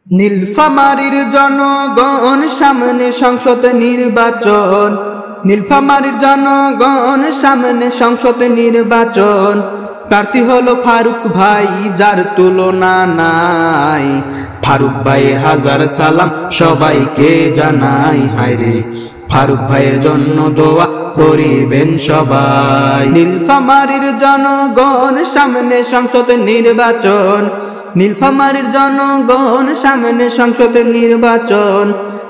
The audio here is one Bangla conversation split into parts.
নীলফামারীর জনগণ সামনে সংসদ নির্বাচন। নীলফামারীর জনগণ সামনে সংসদ নির্বাচন। প্রার্থী হলো ফারুক ভাই, যার তুলনা নাই। ফারুক ভাইয়ের হাজার সালাম সবাইকে জানাই। হায়রে ফারুক ভাইয়ের জন্য দোয়া করিবেন সবাই। নীলফামারীর জনগণ সামনে সংসদ নির্বাচন। নীলফামারীর জনগণ সামনে সংসদ নির্বাচন।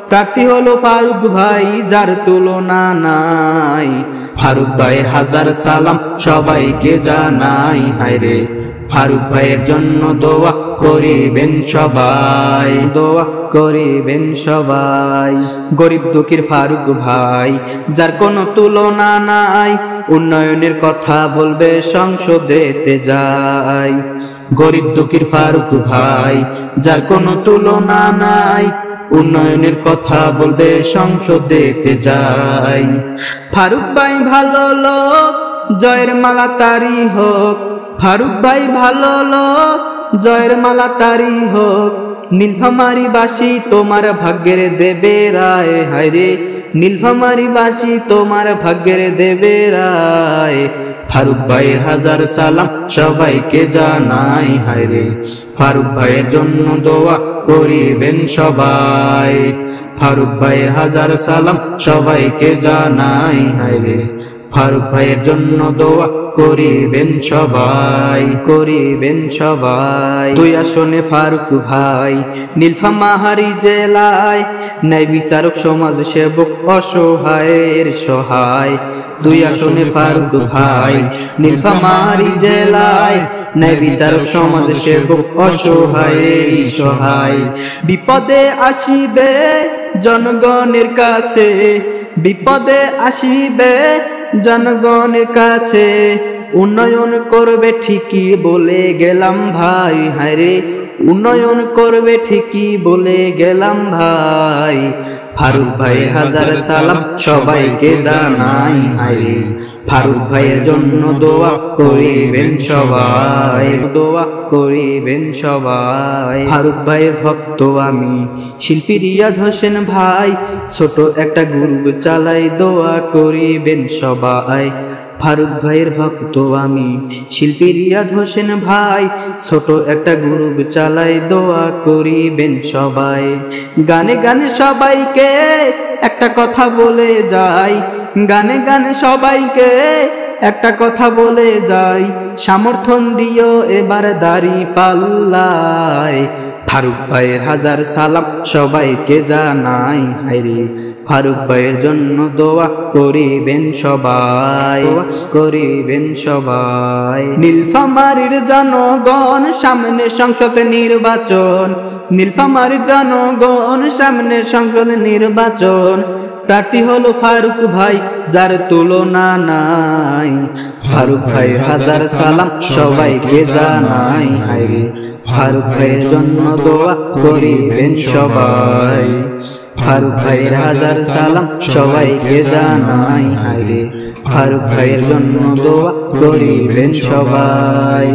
প্রার্থী হলো ফারুক ভাই, যার তুলনা নাই। ফারুক ভাইয়ের হাজার সালাম সবাইকে জানাই। হায়রে ফারুক ভাইয়ের জন্য দোয়া করিবেন সবাই, দোয়া করিবেন সবাই। গরিব দুঃখীর ফারুক ভাই, যার কোনো তুলনা নাই। উন্নয়নের কথা বলবে সংসদেতে যাই। গরিব দুঃখীর ফারুক ভাই, যার কোনো তুলনা নাই। উন্নয়নের কথা বলবে সংসদেতে যাই। ফারুক ভাই ভালো লোক, জয়ের মালা তারি হোক। ফারুক ভাই ভালো লোক, জয়ের মালা তারি হোক। নীলফামারী বাসী তোমার ভাগ্যের দেবে রায়। হায়রে নীলফামারী বাসী তোমার ভাগ্যের দেবে রায়। ফারুক ভাইয়ের হাজার সালাম সবাইকে জানাই। হায়রে ফারুক ভাইয়ের জন্য দোয়া করিবেন সবাই। ফারুক ভাইয়ের হাজার সালাম সবাইকে জানাই। হায়রে ফারুক ভাইয়ের জন্য দোয়া করিবেন সবাই, করিবেন সবাই। দুই আসনে ফারুক ভাই, নীলফামারী জেলায়। ন্যায় বিচারক সমাজ সেবক অসহায়ের সহায়। দুই আসনে ফারুক ভাই, নীলফামারী জেলায়। ন্যায় বিচারক সমাজ সেবক অসহায়ের সহায়। বিপদে আসিবে জনগণের কাছে। বিপদে আসিবে জনগণের কাছে। উন্নয়ন করবে ঠিকই বলে গেলাম ভাই। হায়রে উন্নয়ন করবে ঠিকই বলে গেলাম ভাই। ফারুক ভাই হাজার সালাম সবাইকে জানাই। হায়রে ফারুক ভাইয়ের জন্য দোয়া করিবেন সবাই, দোয়া করিবেন সবাই। ফারুক ভাইয়ের ভক্ত আমি, শিল্পী রিয়াদ হোসেন ভাই। ছোট একটা গ্রুপ চালাই, দোয়া করিবেন সবাই। ফারুক ভাইয়ের ভক্ত আমি, শিল্পী রিয়াদ হোসেন ভাই। ছোট একটা গ্রুপ চালাই, দোয়া করিবেন সবাই। গানে গানে সবাইকে একটা কথা বলে যাই। গানে গানে সবাইকে একটা কথা বলে যাই। সমর্থন দিও এবার দাড়ি পাল্লায়। ফারুক ভাইয়ের হাজার সালাম সবাইকে জানাই। হায়রে ফারুক ভাইয়ের জন্য দোয়া করিবেন সবাই, করিবেন সবাই। নীলফামারীর জনগণ সামনে সংসদ নির্বাচন। নীলফামারীর জনগণ সামনে সংসদ নির্বাচন। প্রার্থী হলো ফারুক ভাই, যার তুলনা নাই। ফারুক ভাইয়ের হাজার সালাম সবাইকে জানাই। হায়রে ফারুক ভাইয়ের জন্য দোয়া করিবেন সবাই। ফারুক ভাইয়ের হাজার সালাম সবাইকে জানাই। হায়রে ফারুক ভাইয়ের জন্য দোয়া করিবেন সবাই।